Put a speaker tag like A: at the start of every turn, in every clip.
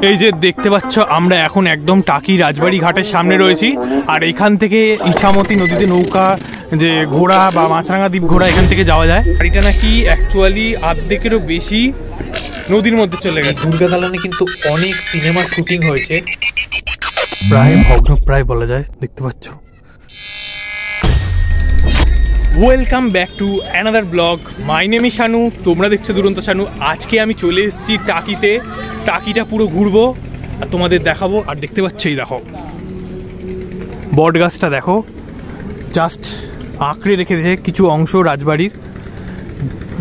A: এই যে দেখতে পাচ্ছ আমরা এখন একদম টাকি রাজবাড়ি ঘাটের সামনে রয়েছি। আর এখান থেকে ইছামতি নদীতে নৌকা যে ঘোড়া বা মাছরাঙা দ্বীপ ঘোড়া এখান থেকে যাওয়া যায়। গাড়িটা নাকি অ্যাকচুয়ালি অর্ধেকেরও বেশি নদীর মধ্যে চলে গেছে।
B: দুর্গা দালানে কিন্তু অনেক সিনেমা শুটিং হয়েছে,
A: প্রায় ভগ্নপ্রায় বলা যায়। দেখতে পাচ্ছ। Welcome back to another blog. My name is Shanu, তোমরা দেখছো দুরন্ত শানু। আজকে আমি চলে এসেছি টাকিতে। টাকিটা পুরো ঘুরবো আর তোমাদের দেখাবো। আর দেখতে পাচ্ছ, এই দেখো বট গাছটা দেখো, জাস্ট আঁকড়ে রেখে দিয়েছে কিছু অংশ রাজবাড়ির,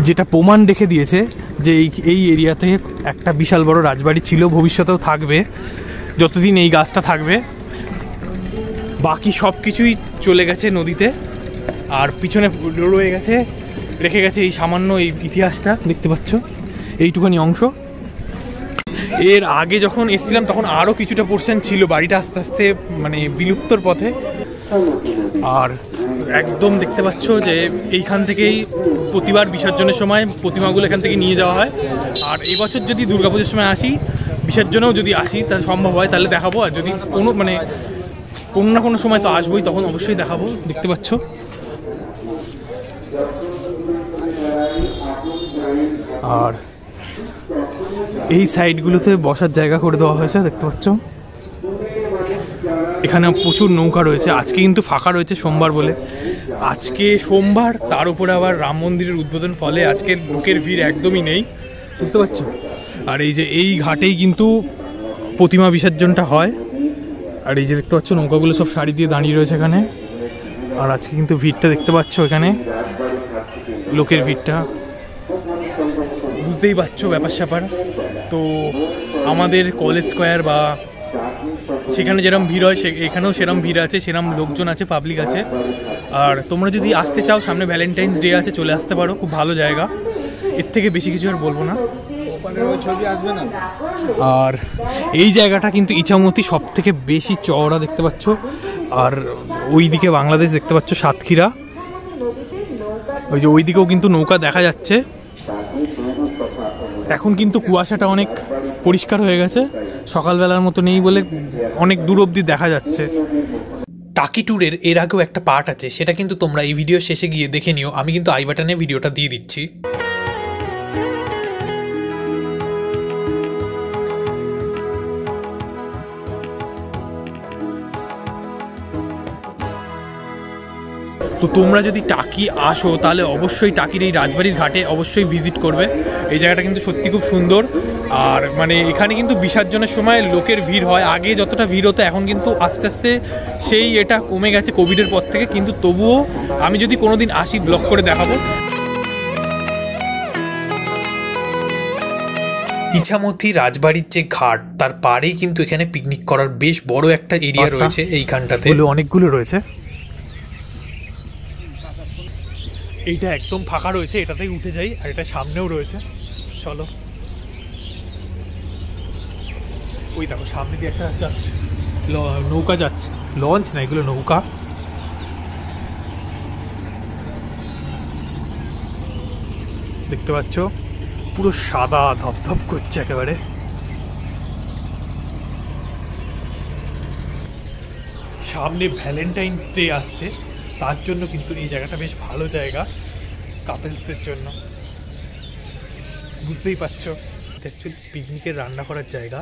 A: যেটা প্রমাণ রেখে দিয়েছে যে এই এরিয়াতে একটা বিশাল বড় রাজবাড়ি ছিল, ভবিষ্যতেও থাকবে যতদিন এই গাছটা থাকবে। বাকি সব কিছুই চলে গেছে নদীতে, আর পিছনে রয়ে গেছে, রেখে গেছে এই সামান্য এই ইতিহাসটা। দেখতে পাচ্ছ এইটুখানি অংশ। এর আগে যখন এসেছিলাম তখন আরও কিছুটা পোর্শন ছিল, বাড়িটা আস্তে আস্তে মানে বিলুপ্তর পথে। আর একদম দেখতে পাচ্ছ যে এইখান থেকেই প্রতিবার বিসর্জনের সময় প্রতিমাগুলো এখান থেকে নিয়ে যাওয়া হয়। আর এই বছর যদি দুর্গাপুজোর সময় আসি, বিসর্জনেও যদি আসি তাহলে সম্ভব হয় তাহলে দেখাবো। আর যদি কোনো না কোনো সময় তো আসবোই, তখন অবশ্যই দেখাবো। দেখতে পাচ্ছ আর এই সাইডগুলোতে বসার জায়গা করে দেওয়া হয়েছে। দেখতে পাচ্ছ এখানে প্রচুর নৌকা রয়েছে। আজকে কিন্তু ফাঁকা রয়েছে সোমবার বলে। আজকে সোমবার, তার উপরে আবার রাম মন্দিরের উদ্বোধন, ফলে আজকের লোকের ভিড় একদমই নেই। বুঝতে পারছো? আর এই যে এই ঘাটেই কিন্তু প্রতিমা বিসর্জনটা হয়। আর এই যে দেখতে পাচ্ছ নৌকাগুলো সব সারি দিয়ে দাঁড়িয়ে রয়েছে এখানে। আর আজকে কিন্তু ভিড়টা দেখতে পাচ্ছ, এখানে লোকের ভিড়টা বুঝতেই পারছো ব্যাপার স্যাপার। তো আমাদের কলেজ স্কোয়ার বা সেখানে যেরকম ভিড় হয় এখানেও সেরকম ভিড় আছে, সেরকম লোকজন আছে, পাবলিক আছে। আর তোমরা যদি আসতে চাও, সামনে ভ্যালেন্টাইন্স ডে আছে, চলে আসতে পারো। খুব ভালো জায়গা, এর থেকে বেশি কিছু আর বলবো না। আর এই জায়গাটা কিন্তু ইছামতি সব থেকে বেশি চওড়া, দেখতে পাচ্ছ। আর ওইদিকে বাংলাদেশ দেখতে পাচ্ছ, সাতক্ষীরা। ওই যে ওইদিকেও কিন্তু নৌকা দেখা যাচ্ছে। এখন কিন্তু কুয়াশাটা অনেক পরিষ্কার হয়ে গেছে, সকালবেলার মতো নেই বলে অনেক দূর অবধি দেখা যাচ্ছে।
B: টাকি ট্যুরের এর আগেও একটা পার্ট আছে, সেটা কিন্তু তোমরা এই ভিডিও শেষে গিয়ে দেখে নিও। আমি কিন্তু আই বাটনে ভিডিওটা দিয়ে দিচ্ছি।
A: তো তোমরা যদি টাকি আসো তাহলে অবশ্যই টাকির এই রাজবাড়ির ঘাটে অবশ্যই ভিজিট করবে। এই জায়গাটা কিন্তু সত্যি খুব সুন্দর। আর মানে এখানে কিন্তু বিসর্জনের সময় লোকের ভিড় হয়। আগে যতটা ভিড় হতো, এখন কিন্তু আস্তে আস্তে সেই এটা কমে গেছে কোভিডের পর থেকে। কিন্তু তবুও আমি যদি কোনো দিন আসি, ব্লগ করে দেখাবো।
B: ইছামতি রাজবাড়ির যে ঘাট, তার পাড়েই কিন্তু এখানে পিকনিক করার বেশ বড় একটা এরিয়া রয়েছে। এইখানটাতে
A: অনেকগুলো রয়েছে। এইটা একদম ফাঁকা রয়েছে, এটাতেই উঠে যাই। আর এটা সামনেও রয়েছে, চলো। ওই দেখো সামনে দিয়ে একটা জাস্ট নৌকা যাচ্ছে, লঞ্চ না এগুলো, নৌকা। দেখতে পাচ্ছ পুরো সাদা ধপধপ করছে একেবারে। সামনে ভ্যালেন্টাইন্স ডে আসছে, তার জন্য কিন্তু এই জায়গাটা বেশ ভালো জায়গা কাপেলসের জন্য। বুঝতেই পারছো, অ্যাকচুয়ালি পিকনিকের রান্না করার জায়গা।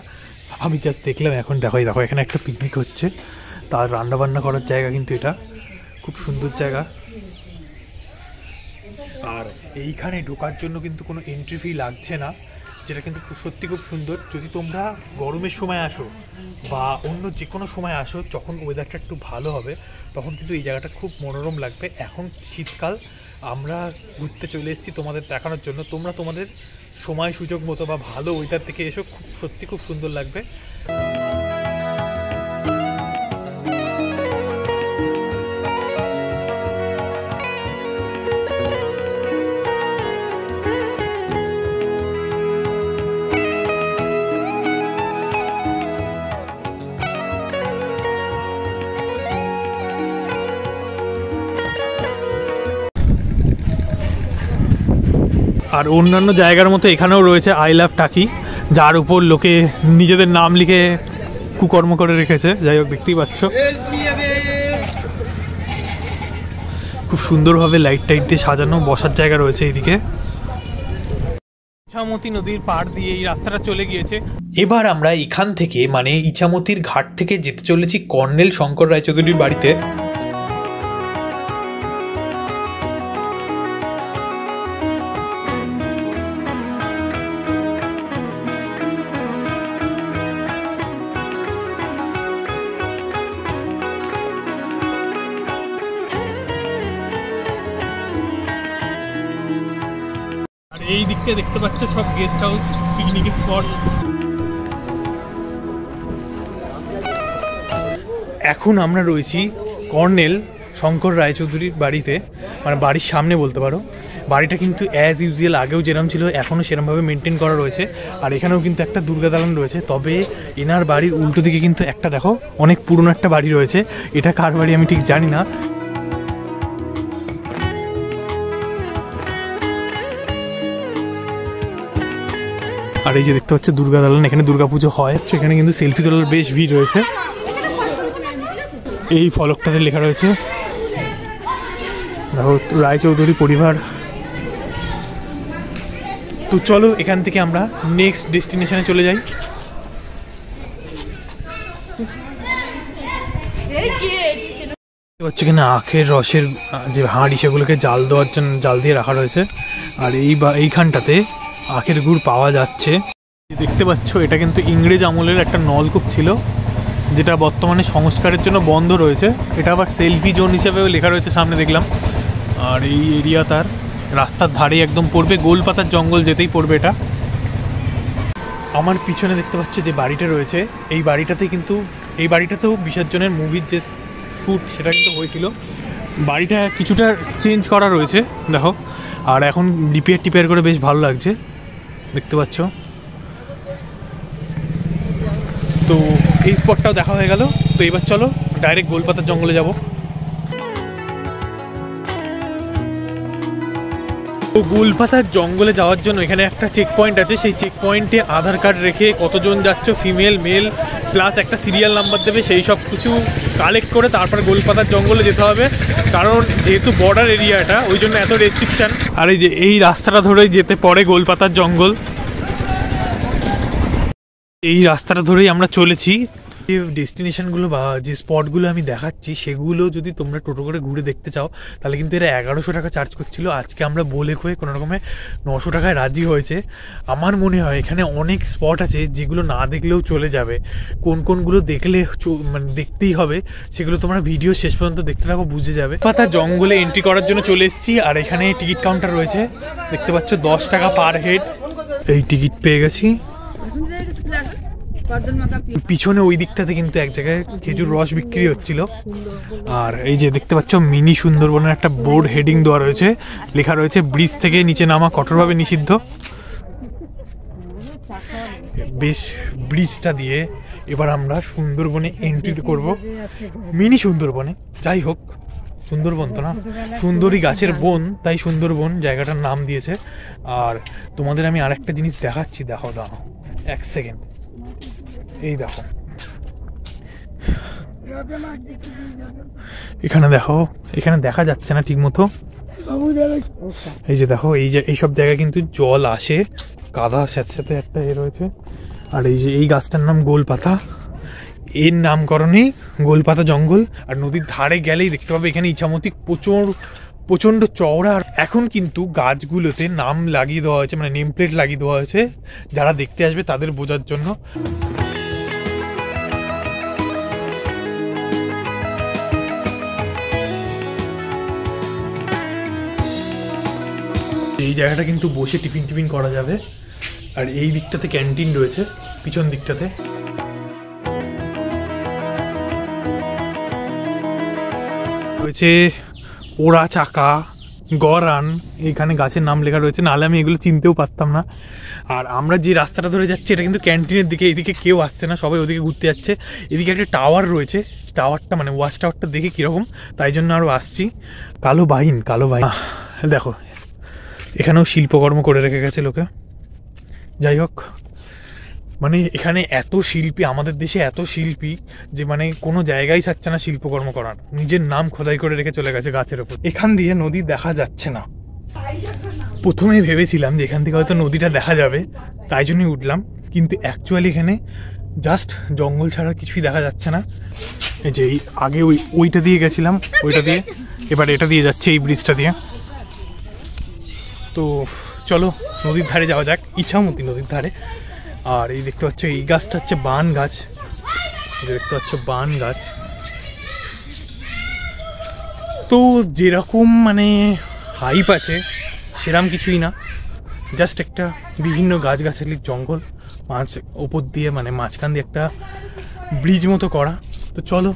A: আমি জাস্ট দেখলাম এখন, দেখো এখানে একটা পিকনিক হচ্ছে, তার রান্না বান্না করার জায়গা কিন্তু এটা। খুব সুন্দর জায়গা। আর এইখানে ঢোকার জন্য কিন্তু কোনো এন্ট্রি ফি লাগছে না, যেটা কিন্তু সত্যি খুব সুন্দর। যদি তোমরা গরমের সময় আসো বা অন্য যে কোনো সময় আসো, যখন ওয়েদারটা একটু ভালো হবে, তখন কিন্তু এই জায়গাটা খুব মনোরম লাগবে। এখন শীতকাল, আমরা ঘুরতে চলে এসেছি তোমাদের দেখানোর জন্য। তোমরা তোমাদের সময় সুযোগ মতো বা ভালো ওয়েদার থেকে এসো, সত্যি খুব সুন্দর লাগবে। আর অন্যান্য জায়গার মতো এখানেও রয়েছে আই লাভ টাকি, যার উপর লোকে নিজেদের নাম লিখে কুকর্ম করে রেখেছে। যাই হোক, দেখতেই পাচ্ছ খুব সুন্দরভাবে লাইট টাইট দিয়ে সাজানো, বসার জায়গা রয়েছে এইদিকে। ইছামতি নদীর পাড় দিয়ে এই রাস্তাটা চলে গিয়েছে।
B: এবার আমরা এখান থেকে মানে ইছামতির ঘাট থেকে যেতে চলেছি কর্নেল শঙ্কর রায়চৌধুরীর বাড়িতে।
A: এই দিকটা দেখতে পাচ্ছ সব গেস্ট হাউস, পিকনিক স্পট। এখন আমরা রয়েছি কর্নেল শঙ্কর রায়চৌধুরীর বাড়িতে, মানে বাড়ির সামনে বলতে পারো। বাড়িটা কিন্তু অ্যাজ ইউজুয়াল আগেও যেরকম ছিল এখনও সেরকমভাবে মেনটেন করা রয়েছে। আর এখানেও কিন্তু একটা দুর্গা দালান রয়েছে, তবে এনার বাড়ির উল্টো দিকে কিন্তু একটা দেখো অনেক পুরনো একটা বাড়ি রয়েছে। এটা কার বাড়ি আমি ঠিক জানি না। আর এই যে দেখতে পাচ্ছ দুর্গা দালান, এখানে দুর্গাপুজো হয়। এখানে কিন্তু সেলফি তোলার বেশ ভিড় রয়েছে। এই ফলকটাতে লেখা রয়েছে রায়চৌধুরী পরিবার। তো চলো এখান থেকে আমরা নেক্সট ডেস্টিনেশনে চলে যাই। এখানে আখের রসের যে হাঁড়ি সেগুলোকে জাল দেওয়ার জন্য জাল দিয়ে রাখা রয়েছে। আর এইখানটাতে আখের গুড় পাওয়া যাচ্ছে। দেখতে পাচ্ছ এটা কিন্তু ইংরেজ আমলের একটা নলকূপ ছিল, যেটা বর্তমানে সংস্কারের জন্য বন্ধ রয়েছে। এটা আবার সেলফি জোন হিসেবেও লেখা রয়েছে সামনে দেখলাম। আর এই এরিয়া তার রাস্তার ধারে একদম পড়বে, গোলপাতার জঙ্গল যেতেই পড়বে এটা। আমার পিছনে দেখতে পাচ্ছ যে বাড়িটা রয়েছে, এই বাড়িটাতেও বিসর্জনের মুভির যে শ্যুট সেটা কিন্তু হয়েছিল। বাড়িটা কিছুটা চেঞ্জ করা রয়েছে দেখো, আর এখন রিপেয়ার করে বেশ ভালো লাগছে দেখতে পাচ্ছ। তো এই স্পটটাও দেখা হয়ে গেল। তো এবার চলো ডাইরেক্ট গোলপাতার জঙ্গলে যাব। তো গোলপাতার জঙ্গলে যাওয়ার জন্য এখানে একটা চেক পয়েন্ট আছে, সেই চেক পয়েন্টে আধার কার্ড রেখে কতজন যাচ্ছ, ফিমেল মেল প্লাস একটা সিরিয়াল নাম্বার দেবে, সেই সব কিছু কালেক্ট করে তারপর গোলপাতার জঙ্গলে যেতে হবে। কারণ যেহেতু বর্ডার এরিয়া এটা, ওই জন্য এত রেস্ট্রিকশান। আর এই যে এই রাস্তাটা ধরেই যেতে পড়ে গোলপাতার জঙ্গল। এই রাস্তাটা ধরেই আমরা চলেছি। যে ডেস্টিনেশনগুলো বা যে স্পটগুলো আমি দেখাচ্ছি সেগুলো যদি তোমরা টোটো করে ঘুরে দেখতে চাও তাহলে কিন্তু এরা 1100 টাকা চার্জ করছিল। আজকে আমরা বলে কয়ে কোনো রকমে 900 টাকায় রাজি হয়েছে। আমার মনে হয় এখানে অনেক স্পট আছে যেগুলো না দেখলেও চলে যাবে। কোনগুলো দেখলে মানে দেখতেই হবে সেগুলো তোমরা ভিডিও শেষ পর্যন্ত দেখতে থাকো, বুঝে যাবে। পাতা জঙ্গলে এন্ট্রি করার জন্য চলে এসেছি। আর এখানে টিকিট কাউন্টার রয়েছে, দেখতে পাচ্ছ 10 টাকা পার হেড। এই টিকিট পেয়ে গেছি। পিছনে ওই দিকটাতে কিন্তু এক জায়গায় খেজুর রস বিক্রি হচ্ছিল। আর এই যে দেখতে পাচ্ছ মিনি সুন্দরবনের একটা বোর্ড হেডিং দেওয়া রয়েছে, লেখা রয়েছে ব্রিজ থেকে নিচে নামা কঠোরভাবে নিষিদ্ধ। বেশ ব্রিজটা দিয়ে এবার আমরা সুন্দরবনে এন্ট্রি করব, মিনি সুন্দরবনে। যাই হোক, সুন্দরবন তো না, সুন্দরী গাছের বন, তাই সুন্দরবন জায়গাটার নাম দিয়েছে। আর তোমাদের আমি আর একটা জিনিস দেখাচ্ছি, দেখো এক সেকেন্ড। এই দেখো এখানে দেখো, এখানে দেখা যাচ্ছে না ঠিক মতো। এই যে দেখো, এইসব জায়গায় কিন্তু জল আসে, কাদা সাথে একটা রয়েছে। আর এই যে এই গাছটার নাম গোলপাতা, এর নামকরণেই গোলপাতা জঙ্গল। আর নদীর ধারে গেলেই দেখতে পাবে এখানে ইছামতি প্রচণ্ড চওড়া। এখন কিন্তু গাছগুলোতে নাম লাগিয়ে দেওয়া হয়েছে, মানে নেম প্লেট লাগিয়ে দেওয়া হয়েছে, যারা দেখতে আসবে তাদের বোঝার জন্য। এই জায়গাটা কিন্তু বসে টিফিন করা যাবে। আর এই দিকটাতে ক্যান্টিন রয়েছে, পিছন দিকটাতে। রয়েছে ওরা চাকা, গরান, এখানে গাছের নাম লেখা রয়েছে, নাহলে আমি এগুলো চিনতেও পারতাম না। আর আমরা যে রাস্তাটা ধরে যাচ্ছি এটা কিন্তু ক্যান্টিনের দিকে, এদিকে কেউ আসছে না, সবাই ওদিকে ঘুরতে যাচ্ছে। এদিকে একটা টাওয়ার রয়েছে, টাওয়ারটা মানে ওয়াচ টাওয়ারটা দেখে কীরকম, তাই জন্য আরও আসছি। কালো বাহিন দেখো, এখানেও শিল্পকর্ম করে রেখে গেছে লোকে। যাই হোক, মানে এখানে এত শিল্পী, আমাদের দেশে এত শিল্পী যে মানে কোনো জায়গায় ছাড়ছে না শিল্পকর্ম করার, নিজের নাম খোদাই করে রেখে চলে গেছে গাছের ওপর। এখান দিয়ে নদী দেখা যাচ্ছে না, প্রথমে ভেবেছিলাম যে এখান থেকে হয়তো নদীটা দেখা যাবে, তাই জন্যই উঠলাম, কিন্তু অ্যাকচুয়ালি এখানে জাস্ট জঙ্গল ছাড়া কিছুই দেখা যাচ্ছে না। এই যে আগে ওইটা দিয়ে গেছিলাম, ওইটা দিয়ে, এবার এটা দিয়ে যাচ্ছে, এই ব্রিজটা দিয়ে। তো চলো নদীর ধারে যাওয়া যাক, ইছামতি নদীর ধারে। আর এই দেখতে পাচ্ছ এই গাছটা হচ্ছে বান গাছ, দেখতে পাচ্ছ বান গাছ। তো যেরকম মানে হাইপ আছে সেরকম কিছুই না, জাস্ট একটা বিভিন্ন গাছগাছালির জঙ্গল, মাছ ওপর দিয়ে মানে মাঝখান দিয়ে একটা ব্রিজ মতো করা। তো চলো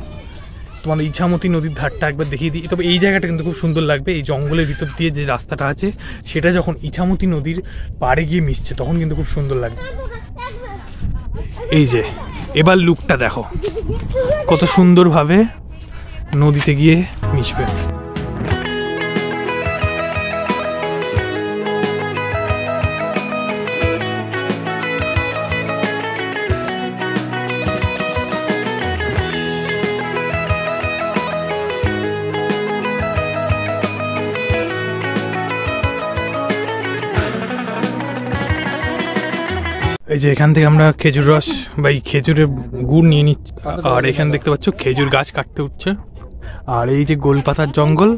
A: তোমাদের ইছামতি নদীর ধারটা একবার দেখিয়ে দিই। তবে এই জায়গাটা কিন্তু খুব সুন্দর লাগবে, এই জঙ্গলের ভিতর দিয়ে যে রাস্তাটা আছে সেটা যখন ইছামতি নদীর পাড়ে গিয়ে মিশছে তখন কিন্তু খুব সুন্দর লাগবে। এই যে এবার লুকটা দেখো, কত সুন্দরভাবে নদীতে গিয়ে মিশবে। এই যে এখান থেকে আমরা খেজুর রস বা এই খেজুরের গুড় নিয়ে নিচ্ছি। আর এখানে দেখতে পাচ্ছ খেজুর গাছ কাটতে উঠছে। আর এই যে গোলপাতার জঙ্গল,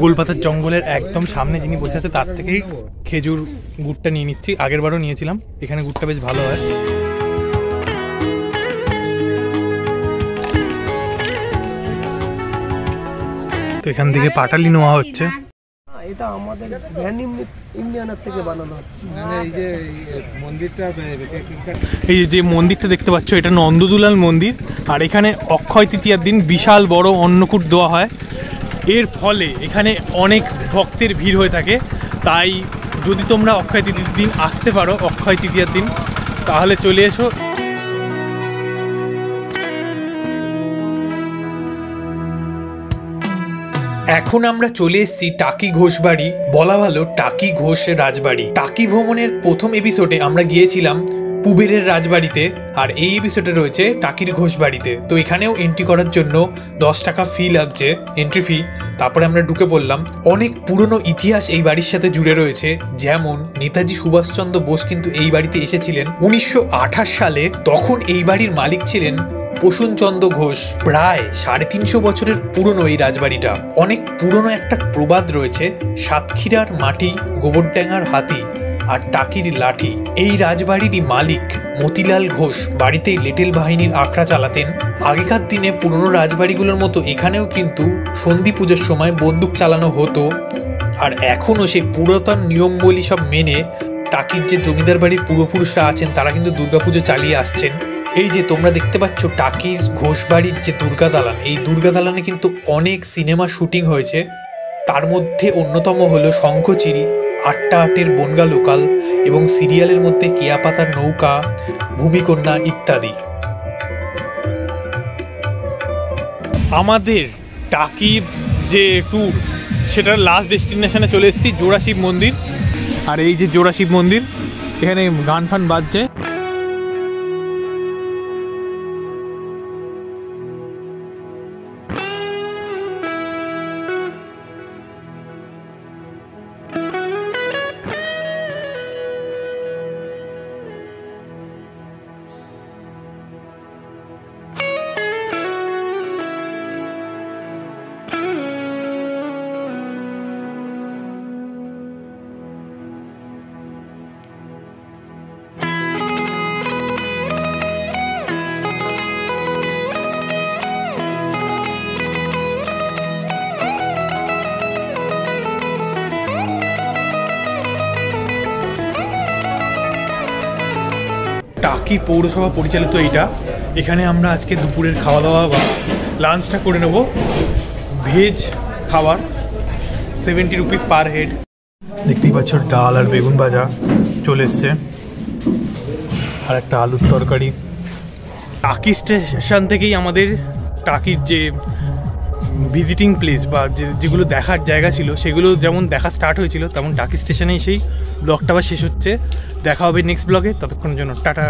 A: গোলপাতার জঙ্গলের একদম সামনে যিনি বসে আছে তার থেকেই খেজুর গুড়টা নিয়ে নিচ্ছি। আগের বারও নিয়েছিলাম, এখানে গুড়টা বেশ ভালো হয়। তো এখান থেকে পাটালি নেওয়া হচ্ছে।
C: এটা আমাদের ইন্ডিয়ানের থেকে বানানো হচ্ছে।
A: এই যে মন্দিরটা দেখতে পাচ্ছ এটা নন্দদুলাল মন্দির। আর এখানে অক্ষয় তৃতীয়ার দিন বিশাল বড় অন্নকূট দেওয়া হয়, এর ফলে এখানে অনেক ভক্তের ভিড় হয়ে থাকে। তাই যদি তোমরা অক্ষয় তৃতীয়ার দিন আসতে পারো, অক্ষয় তৃতীয়ার দিন, তাহলে চলে এসো।
B: এখন আমরা চলে এসেছি টাকি ঘোষ বাড়ি, বলা ভালো টাকি ঘোষ রাজবাড়ি। টাকি ভ্রমণের প্রথম এপিসোডে আমরা গিয়েছিলাম পুবেরের রাজবাড়িতে, আর এই এপিসোডে রয়েছে টাকির ঘোষ বাড়িতে। তো এখানেও এন্ট্রি করার জন্য 10 টাকা ফি লাগছে, এন্ট্রি ফি। তারপরে আমরা ঢুকে পড়লাম। অনেক পুরনো ইতিহাস এই বাড়ির সাথে জুড়ে রয়েছে, যেমন নেতাজি সুভাষচন্দ্র বোস কিন্তু এই বাড়িতে এসেছিলেন 1928 সালে। তখন এই বাড়ির মালিক ছিলেন প্রসূনচন্দ্র ঘোষ। প্রায় 350 বছরের পুরনো এই রাজবাড়িটা। অনেক পুরনো একটা প্রবাদ রয়েছে, সাতক্ষীরার মাটি, গোবরডাঙ্গার হাতি আর টাকির লাঠি। এই রাজবাড়িরই মালিক মতিলাল ঘোষ বাড়িতেই লিটল বাহিনীর আখড়া চালাতেন। আগেকার দিনে পুরনো রাজবাড়িগুলোর মতো এখানেও কিন্তু সন্ধি পুজোর সময় বন্দুক চালানো হতো। আর এখনও সেই পুরাতন নিয়মবলী সব মেনে টাকির যে জমিদার বাড়ির পূর্বপুরুষরা আছেন তারা কিন্তু দুর্গাপুজো চালিয়ে আসছেন। এই যে তোমরা দেখতে পাচ্ছ টাকির ঘোষ বাড়ির যে দুর্গা দালান, এই দুর্গা দালানে কিন্তু অনেক সিনেমা শুটিং হয়েছে। তার মধ্যে অন্যতম হলো শঙ্খচিল, 8টা 8-এর বনগা লোকাল এবং সিরিয়ালের মধ্যে কেয়াপাতার নৌকা, ভূমিকন্যা ইত্যাদি।
A: আমাদের টাকির যে ট্যুর সেটার লাস্ট ডেস্টিনেশনে চলে এসেছি, জোড়া শিব মন্দির। আর এই যে জোড়া শিব মন্দির, এখানে গান ফান বাজছে। টাকি পৌরসভা পরিচালিত এইটা। এখানে আমরা আজকে দুপুরের খাওয়া দাওয়া বা লাঞ্চটা করে নেব। ভেজ খাবার 70 রুপিস পার হেড। দেখতেই পাচ্ছ ডাল আর বেগুন ভাজা চলে এসছে, আর একটা আলুর তরকারি। টাকি স্টেশন থেকেই আমাদের টাকির যে ভিজিটিং প্লেস বা যেগুলো দেখার জায়গা ছিল সেগুলো যেমন দেখা স্টার্ট হয়েছিল তেমন টাকি স্টেশনে এসেই ব্লগটা আবার শেষ হচ্ছে। দেখা হবে নেক্সট ব্লগে, ততক্ষণের জন্য টাটা।